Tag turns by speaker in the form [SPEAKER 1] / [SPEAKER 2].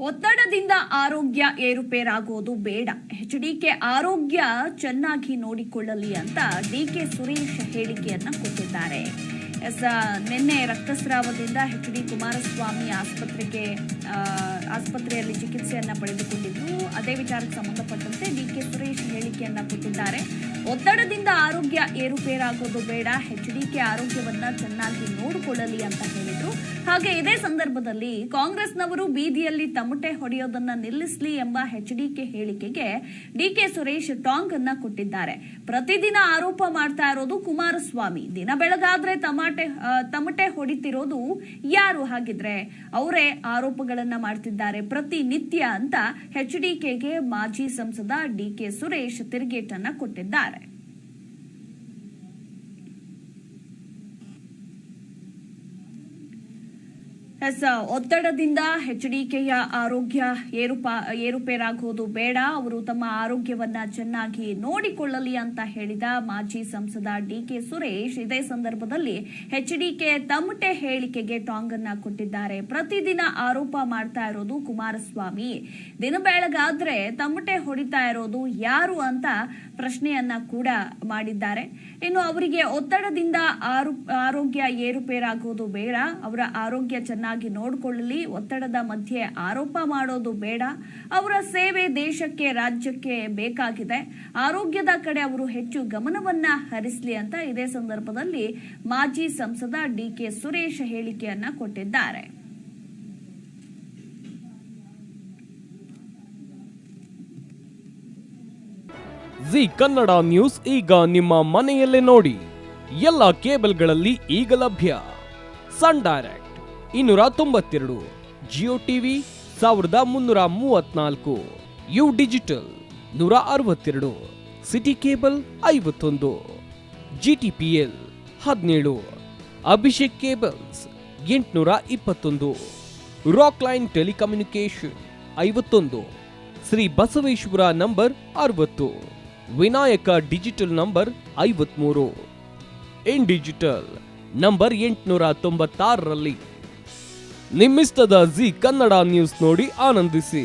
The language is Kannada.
[SPEAKER 1] ಒತ್ತಡದಿಂದ ಆರೋಗ್ಯ ಏರುಪೇರಾಗೋದು ಬೇಡ. ಎಚ್ಡಿಕೆ ಆರೋಗ್ಯ ಚೆನ್ನಾಗಿ ನೋಡಿಕೊಳ್ಳಲಿ ಅಂತ ಡಿಕೆ ಸುರೇಶ್ ಹೇಳಿಕೆಯನ್ನ ಕೊಟ್ಟಿದ್ದಾರೆ. ನಿನ್ನೆ ರಕ್ತಸ್ರಾವದಿಂದ ಎಚ್.ಡಿ. ಕುಮಾರಸ್ವಾಮಿ ಆಸ್ಪತ್ರೆಯಲ್ಲಿ ಚಿಕಿತ್ಸೆಯನ್ನ ಪಡೆದುಕೊಂಡಿದ್ದು, ಅದೇ ವಿಚಾರಕ್ಕೆ ಸಂಬಂಧಪಟ್ಟಂತೆ ಡಿಕೆ ಸುರೇಶ್ ಹೇಳಿಕೆಯನ್ನ ಕೊಟ್ಟಿದ್ದಾರೆ. ಒತ್ತಡದಿಂದ ಆರೋಗ್ಯ ಏರುಪೇರಾಗೋದು ಬೇಡ, ಎಚ್ಡಿಕೆ ಆರೋಗ್ಯವನ್ನ ಚೆನ್ನಾಗಿ ನೋಡಿಕೊಳ್ಳಲಿ ಅಂತ ಹೇಳಿದ್ರು. ಹಾಗೆ ಇದೇ ಸಂದರ್ಭದಲ್ಲಿ ಕಾಂಗ್ರೆಸ್ನವರು ಬೀದಿಯಲ್ಲಿ ತಮಟೆ ಹೊಡೆಯೋದನ್ನ ನಿಲ್ಲಿಸಲಿ ಎಂಬ ಎಚ್ಡಿಕೆ ಹೇಳಿಕೆಗೆ ಡಿಕೆ ಸುರೇಶ್ ಟಾಂಗ್ ಅನ್ನ ಕೊಟ್ಟಿದ್ದಾರೆ. ಪ್ರತಿದಿನ ಆರೋಪ ಮಾಡ್ತಾ ಇರೋದು ಕುಮಾರಸ್ವಾಮಿ, ದಿನ ಬೆಳಗಾದ್ರೆ ತಮಟೆ ಹೊಡಿತಿರೋದು ಯಾರು? ಹಾಗಿದ್ರೆ ಅವರೇ ಆರೋಪಗಳನ್ನ ಮಾಡ್ತಿದ್ದಾರೆ ಪ್ರತಿನಿತ್ಯ ಅಂತ ಎಚ್ಡಿಕೆಗೆ ಮಾಜಿ ಸಂಸದ ಡಿಕೆ ಸುರೇಶ್ ತಿರುಗೇಟನ್ನ ಕೊಟ್ಟಿದ್ದಾರೆ. ಒತ್ತಡದಿಂದ ಎಚ್ಡಿಕೆಯ ಆರೋಗ್ಯ ಏರುಪೇರಾಗೋದು ಬೇಡ, ಅವರು ತಮ್ಮ ಆರೋಗ್ಯವನ್ನ ಚೆನ್ನಾಗಿ ನೋಡಿಕೊಳ್ಳಲಿ ಅಂತ ಹೇಳಿದ ಮಾಜಿ ಸಂಸದ ಡಿಕೆ ಸುರೇಶ್ ಇದೇ ಸಂದರ್ಭದಲ್ಲಿ ಎಚ್ಡಿಕೆ ತಮಟೆ ಹೇಳಿಕೆಗೆ ಟಾಂಗ್ ಅನ್ನ ಕೊಟ್ಟಿದ್ದಾರೆ. ಪ್ರತಿದಿನ ಆರೋಪ ಮಾಡ್ತಾ ಇರೋದು ಕುಮಾರಸ್ವಾಮಿ, ದಿನ ಬೆಳಗಾದ್ರೆ ತಮಟೆ ಹೊಡಿತಾ ಇರೋದು ಯಾರು ಅಂತ ಪ್ರಶ್ನೆಯನ್ನ ಕೂಡ ಮಾಡಿದ್ದಾರೆ. ಇನ್ನು ಅವರಿಗೆ ಒತ್ತಡದಿಂದ ಆರೋಗ್ಯ ಏರುಪೇರಾಗೋದು ಬೇಡ, ಅವರ ಆರೋಗ್ಯ ಚೆನ್ನಾಗಿ ನೋಡಿಕೊಳ್ಳಲಿ, ಒತ್ತಡದ ಮಧ್ಯೆ ಆರೋಪ ಮಾಡೋದು ಬೇಡ, ಅವರ ಸೇವೆ ದೇಶಕ್ಕೆ ರಾಜ್ಯಕ್ಕೆ ಬೇಕಾಗಿದೆ, ಆರೋಗ್ಯದ ಕಡೆ ಅವರು ಹೆಚ್ಚು ಗಮನವನ್ನ ಹರಿಸಲಿ ಅಂತ ಇದೇ ಸಂದರ್ಭದಲ್ಲಿ ಮಾಜಿ ಸಂಸದ ಡಿಕೆ ಸುರೇಶ್ ಹೇಳಿಕೆಯನ್ನ ಕೊಟ್ಟಿದ್ದಾರೆ.
[SPEAKER 2] ಜಿ ಕನ್ನಡ ನ್ಯೂಸ್ ಈಗ ನಿಮ್ಮ ಮನೆಯಲ್ಲೇ ನೋಡಿ. ಎಲ್ಲ ಕೇಬಲ್ಗಳಲ್ಲಿ ಈಗ ಲಭ್ಯ. Sun Direct 292, Jio TV 1334, U digital 162, City Cable 51, GTPL 17, Abhishek cables 821, Rock Line telecommunication 51, Shri Basaveshwara number 60, Vinayaka digital number 53, in digital number 896ರಲ್ಲಿ. ನಿಮ್ಮಿಸ್ತದ ಜಿ ಕನ್ನಡ ನ್ಯೂಸ್ ನೋಡಿ ಆನಂದಿಸಿ.